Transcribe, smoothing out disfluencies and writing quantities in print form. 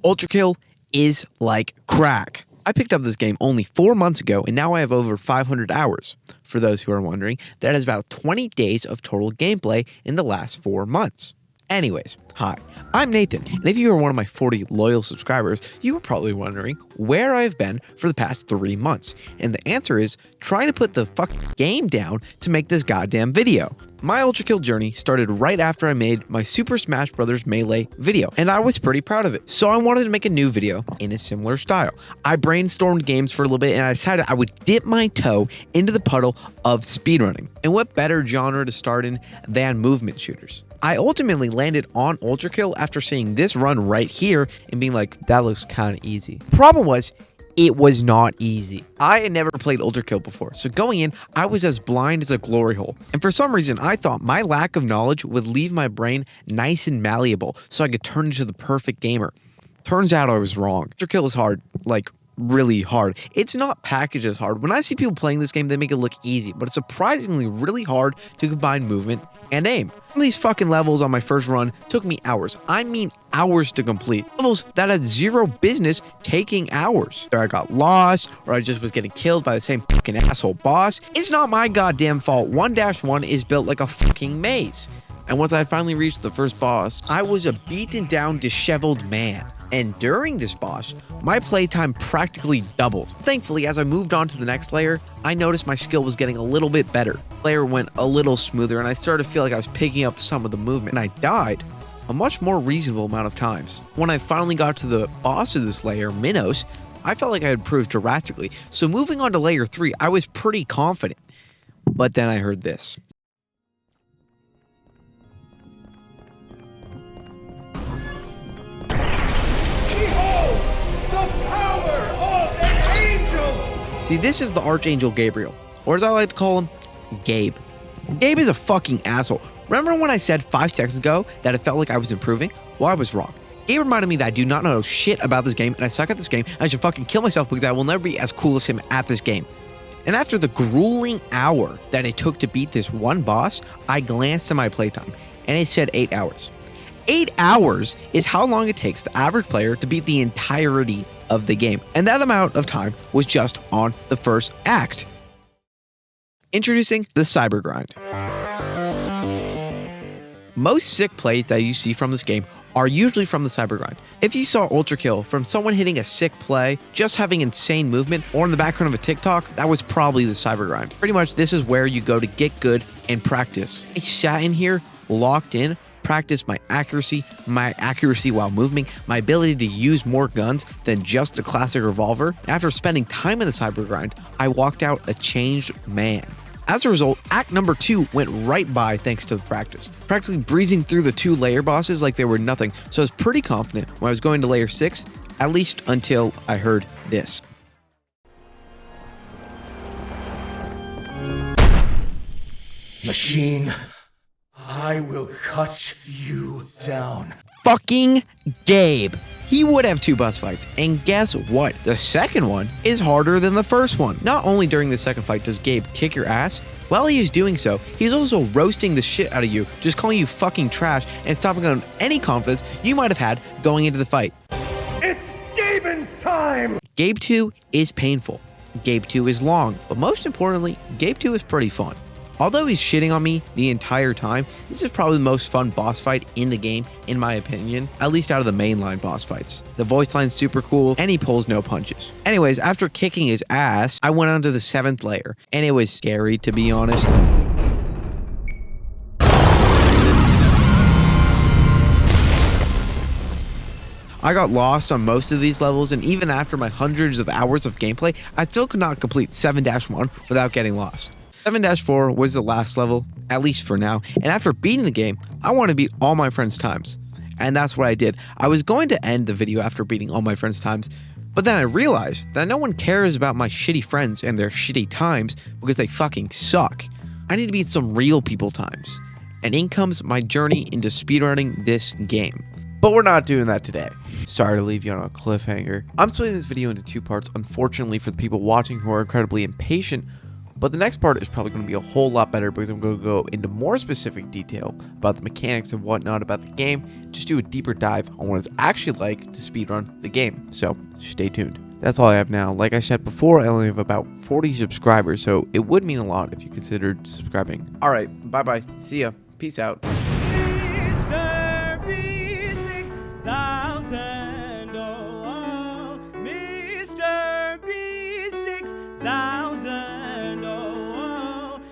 Ultrakill is like crack. I picked up this game only 4 months ago, and now I have over 500 hours. For those who are wondering, that is about 20 days of total gameplay in the last 4 months. Anyways, hi, I'm Nathan, and if you are one of my 40 loyal subscribers, you are probably wondering where I've been for the past 3 months. And the answer is trying to put the fucking game down to make this goddamn video. My Ultrakill journey started right after I made my Super Smash Bros. Melee video, and I was pretty proud of it. So I wanted to make a new video in a similar style. I brainstormed games for a little bit, and I decided I would dip my toe into the puddle of speedrunning. And what better genre to start in than movement shooters? I ultimately landed on Ultrakill after seeing this run right here and being like, that looks kind of easy. Problem was, it was not easy. I had never played Ultrakill before, so going in, I was as blind as a glory hole. And for some reason, I thought my lack of knowledge would leave my brain nice and malleable so I could turn into the perfect gamer. Turns out I was wrong. Ultrakill is hard, like really hard. It's not packaged as hard. When I see people playing this game, they make it look easy, but it's surprisingly really hard to combine movement and aim. Some of these fucking levels on my first run took me hours. I mean hours to complete. Levels that had zero business taking hours. Or I got lost, or I just was getting killed by the same fucking asshole boss. It's not my goddamn fault. 1-1 is built like a fucking maze. And once I finally reached the first boss, I was a beaten down, disheveled man. And during this boss, my playtime practically doubled. Thankfully, as I moved on to the next layer, I noticed my skill was getting a little bit better. The layer went a little smoother, and I started to feel like I was picking up some of the movement, and I died a much more reasonable amount of times. When I finally got to the boss of this layer, Minos, I felt like I had improved drastically. So moving on to layer 3, I was pretty confident. But then I heard this. See, this is the Archangel Gabriel, or as I like to call him, Gabe. Gabe is a fucking asshole. Remember when I said 5 seconds ago that it felt like I was improving? Well, I was wrong. Gabe reminded me that I do not know shit about this game, and I suck at this game, and I should fucking kill myself because I will never be as cool as him at this game. And after the grueling hour that it took to beat this one boss, I glanced at my playtime, and it said 8 hours. 8 hours is how long it takes the average player to beat the entirety of the game, and that amount of time was just on the first act. Introducing the cyber grind. Most sick plays that you see from this game are usually from the cyber grind. If you saw Ultrakill from someone hitting a sick play, just having insane movement, or in the background of a TikTok, that was probably the cyber grind. Pretty much this is where you go to get good and practice. I sat in here, locked in, practice my accuracy while moving, my ability to use more guns than just a classic revolver. After spending time in the cyber grind, I walked out a changed man. As a result, act number 2 went right by thanks to the practice, practically breezing through the 2 layer bosses like they were nothing. So I was pretty confident when I was going to layer 6, at least until I heard this. Machine, I will cut you down. Fucking Gabe. He would have 2 boss fights, and guess what? The second one is harder than the first one. Not only during the second fight does Gabe kick your ass, while he is doing so, he's also roasting the shit out of you, just calling you fucking trash and stopping on any confidence you might have had going into the fight. It's Gaben time! Gabe 2 is painful. Gabe 2 is long, but most importantly, Gabe 2 is pretty fun. Although he's shitting on me the entire time, this is probably the most fun boss fight in the game, in my opinion, at least out of the mainline boss fights. The voice line's super cool, and he pulls no punches. Anyways, after kicking his ass, I went on to the 7th layer, and it was scary, to be honest. I got lost on most of these levels, and even after my hundreds of hours of gameplay, I still could not complete 7-1 without getting lost. 7-4 was the last level, at least for now, and after beating the game, I wanted to beat all my friends' times. And that's what I did. I was going to end the video after beating all my friends' times, but then I realized that no one cares about my shitty friends and their shitty times because they fucking suck. I need to beat some real people times. And in comes my journey into speedrunning this game. But we're not doing that today. Sorry to leave you on a cliffhanger. I'm splitting this video into 2 parts, unfortunately for the people watching who are incredibly impatient. But the next part is probably going to be a whole lot better because I'm going to go into more specific detail about the mechanics and whatnot about the game, just do a deeper dive on what it's actually like to speedrun the game. So stay tuned. That's all I have now. Like I said before, I only have about 40 subscribers, so it would mean a lot if you considered subscribing. All right, bye-bye. See ya. Peace out. Mr. B6000, oh, Mr. B6000.